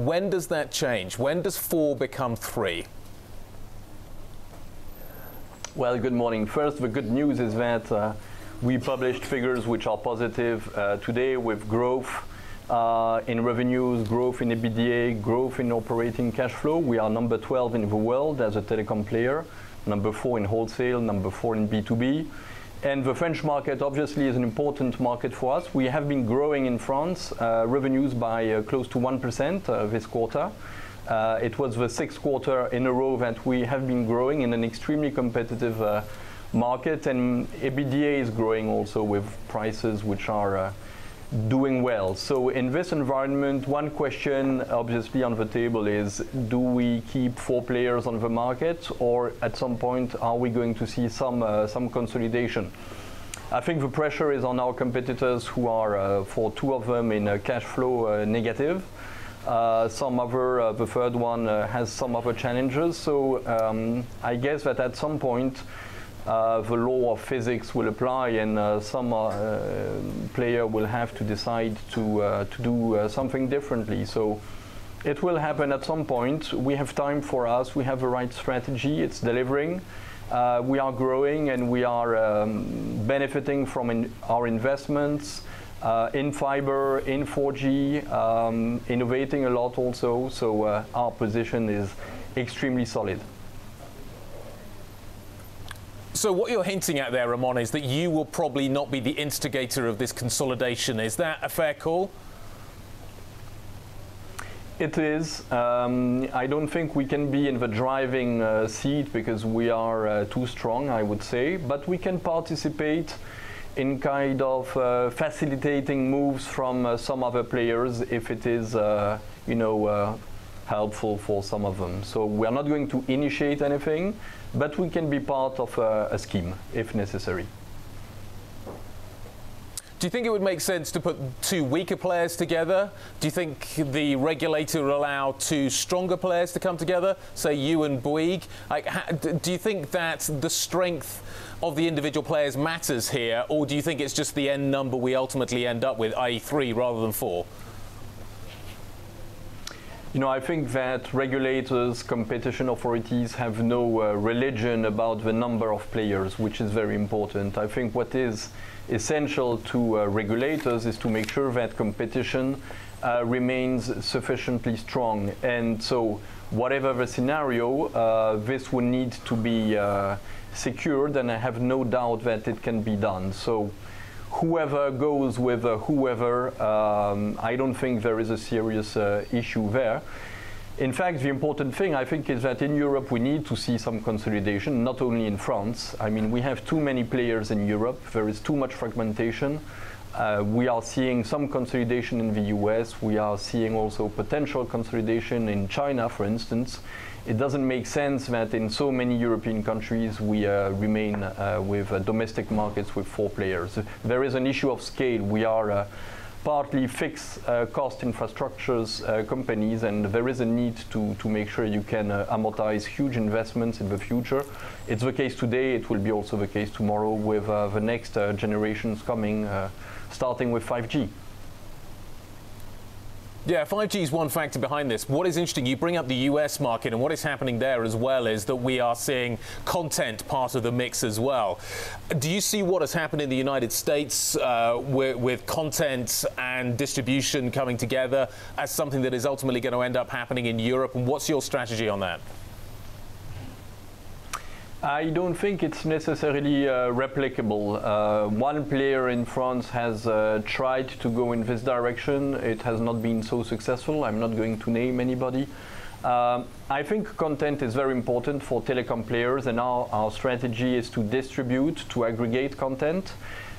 When does that change? When does 4 become 3? Well, good morning. First, the good news is that we published figures which are positive today, with growth in revenues, growth in EBITDA, growth in operating cash flow. We are number 12 in the world as a telecom player, number 4 in wholesale, number 4 in B2B. And the French market obviously is an important market for us. We have been growing in France revenues by close to 1% this quarter. It was the 6th quarter in a row that we have been growing in an extremely competitive market, and EBITDA is growing also with prices which are doing well. So in this environment, one question obviously on the table is, do we keep 4 players on the market, or at some point are we going to see some consolidation? I think the pressure is on our competitors, who are, for 2 of them, in cash flow negative. The third one has some other challenges. So I guess that at some point the law of physics will apply, and some player will have to decide to do something differently. So it will happen at some point. We have time for us. We have the right strategy. It's delivering. We are growing, and we are benefiting from our investments in fiber, in 4G, innovating a lot also. So our position is extremely solid. So what you're hinting at there, Ramon, is that you will probably not be the instigator of this consolidation. Is that a fair call? It is. I don't think we can be in the driving seat, because we are too strong, I would say. But we can participate in kind of facilitating moves from some other players if it is, helpful for some of them. So we are not going to initiate anything, but we can be part of a scheme if necessary. Do you think it would make sense to put 2 weaker players together? Do you think the regulator will allow 2 stronger players to come together, say you and Bouygues? Do you think that the strength of the individual players matters here, or do you think it's just the end number we ultimately end up with, i.e. 3 rather than 4? I think that regulators, competition authorities have no religion about the number of players, which is very important. I think what is essential to regulators is to make sure that competition remains sufficiently strong. And so whatever the scenario, this will need to be secured, and I have no doubt that it can be done. So whoever goes with whoever, I don't think there is a serious issue there. In fact, the important thing, I think, is that in Europe we need to see some consolidation, not only in France. I mean, we have too many players in Europe. There is too much fragmentation. We are seeing some consolidation in the US. We are seeing also potential consolidation in China, for instance. It doesn't make sense that in so many European countries we remain with domestic markets with 4 players. There is an issue of scale. We are partly fixed cost infrastructures companies, and there is a need to make sure you can amortize huge investments in the future. It's the case today. It will be also the case tomorrow with the next generations coming, starting with 5G. Yeah, 5G is one factor behind this. What is interesting, you bring up the US market, and what is happening there as well is that we are seeing content part of the mix as well. Do you see what has happened in the United States with content and distribution coming together as something that is ultimately going to end up happening in Europe? And what's your strategy on that? I don't think it's necessarily replicable. One player in France has tried to go in this direction. It has not been so successful. I'm not going to name anybody. I think content is very important for telecom players, and our strategy is to distribute, to aggregate content,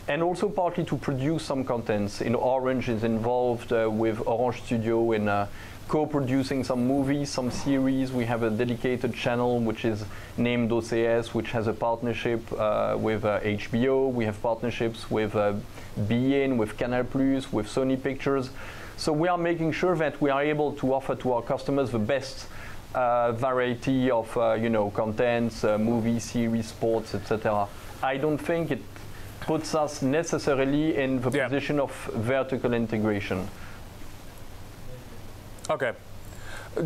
and also partly to produce some contents. Orange is involved with Orange Studio in co-producing some movies, some series. We have a dedicated channel which is named OCS, which has a partnership with HBO. We have partnerships with beIN, with Canal+, with Sony Pictures. So we are making sure that we are able to offer to our customers the best variety of contents, movies, series, sports, etc. I don't think it puts us necessarily in the position of vertical integration. Okay.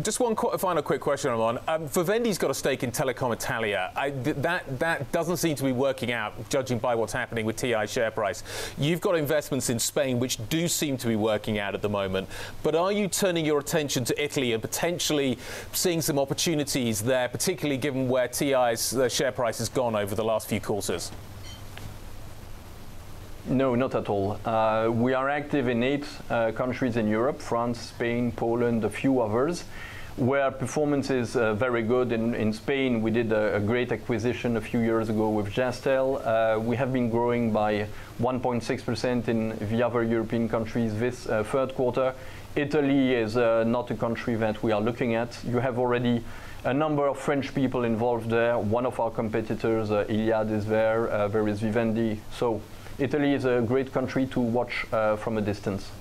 Just one final quick question, Ramon. Vivendi's got a stake in Telecom Italia. That doesn't seem to be working out, judging by what's happening with TI's share price. You've got investments in Spain which do seem to be working out at the moment. But are you turning your attention to Italy and potentially seeing some opportunities there, particularly given where TI's share price has gone over the last few quarters? No, not at all. We are active in 8 countries in Europe: France, Spain, Poland, a few others, where performance is very good. In Spain, we did a great acquisition a few years ago with Jastel. We have been growing by 1.6% in the other European countries this third quarter. Italy is not a country that we are looking at. You have already a number of French people involved there. One of our competitors, Iliad, is there. There is Vivendi. So Italy is a great country to watch from a distance.